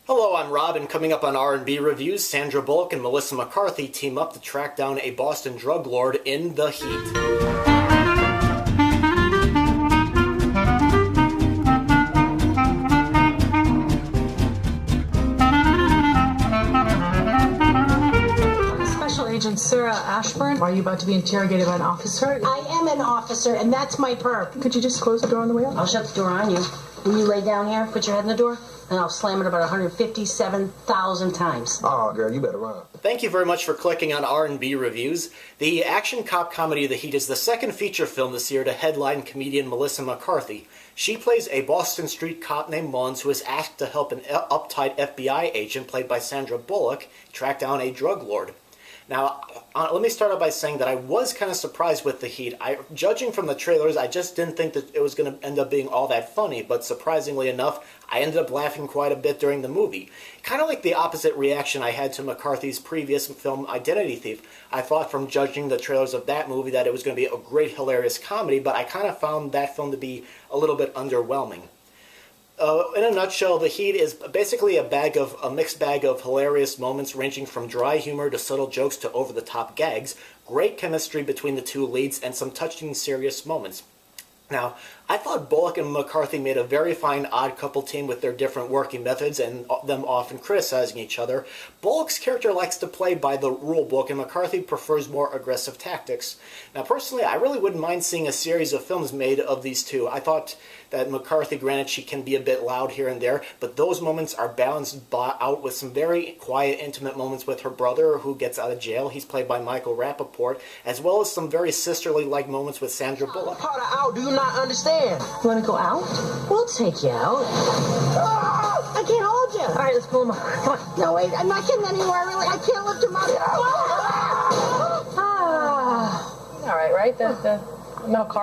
Hello, I'm Rob, and coming up on R&B Reviews, Sandra Bullock and Melissa McCarthy team up to track down a Boston drug lord in The Heat. Agent Sarah Ashburn, are you about to be interrogated by an officer? I am an officer, and that's my perk. Could you just close the door on the way out? I'll shut the door on you. Will you lay down here, put your head in the door, and I'll slam it about 157,000 times. Oh, girl, you better run. Thank you very much for clicking on R&B Reviews. The action cop comedy The Heat is the second feature film this year to headline comedian Melissa McCarthy. She plays a Boston street cop named Muns who is asked to help an uptight FBI agent played by Sandra Bullock track down a drug lord. Now, let me start out by saying that I was kind of surprised with The Heat. Judging from the trailers, I just didn't think that it was going to end up being all that funny, but surprisingly enough, I ended up laughing quite a bit during the movie. Kind of like the opposite reaction I had to McCarthy's previous film, Identity Thief. I thought from judging the trailers of that movie that it was going to be a great, hilarious comedy, but I kind of found that film to be a little bit underwhelming. In a nutshell, The Heat is basically a mixed bag of hilarious moments ranging from dry humor to subtle jokes to over-the-top gags, great chemistry between the two leads, and some touching serious moments. Now, I thought Bullock and McCarthy made a very fine odd couple team with their different working methods and them often criticizing each other. Bullock's character likes to play by the rule book, and McCarthy prefers more aggressive tactics. Now, personally, I really wouldn't mind seeing a series of films made of these two. I thought that McCarthy, granted, she can be a bit loud here and there, but those moments are balanced out with some very quiet, intimate moments with her brother who gets out of jail. He's played by Michael Rappaport, as well as some very sisterly-like moments with Sandra Bullock. How do you not understand? You want to go out? We'll take you out. I can't hold you. All right, let's pull him up. Come on. No, wait, I'm not getting anywhere, really. I can't lift him up. All right? The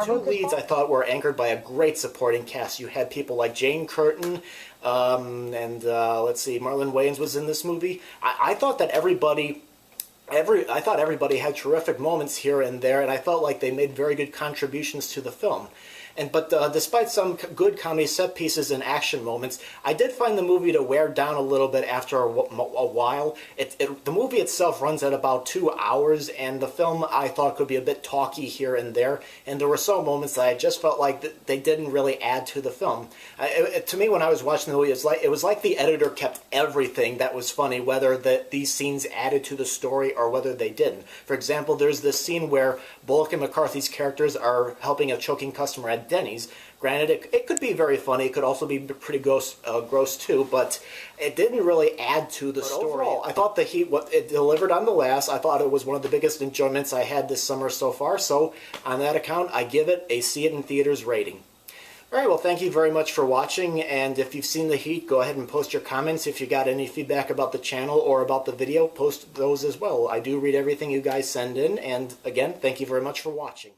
two leads I thought were anchored by a great supporting cast. You had people like Jane Curtin, let's see, Marlon Wayans was in this movie. I thought that everybody had terrific moments here and there, and I felt like they made very good contributions to the film. But despite some good comedy set pieces and action moments, I did find the movie to wear down a little bit after a while. The movie itself runs at about 2 hours, and the film I thought could be a bit talky here and there. And there were some moments that I just felt like they didn't really add to the film. To me, when I was watching the movie, it was like the editor kept everything that was funny, whether these scenes added to the story or whether they didn't. For example, there's this scene where Bullock and McCarthy's characters are helping a choking customer at Denny's. Granted, it could be very funny. It could also be pretty gross too, but it didn't really add to the story. Overall, I thought The Heat, it delivered on the last. I thought it was one of the biggest enjoyments I had this summer so far, so on that account, I give it a see it in theaters rating. Alright, well, thank you very much for watching, and if you've seen The Heat, go ahead and post your comments. If you got any feedback about the channel or about the video, post those as well. I do read everything you guys send in, and again, thank you very much for watching.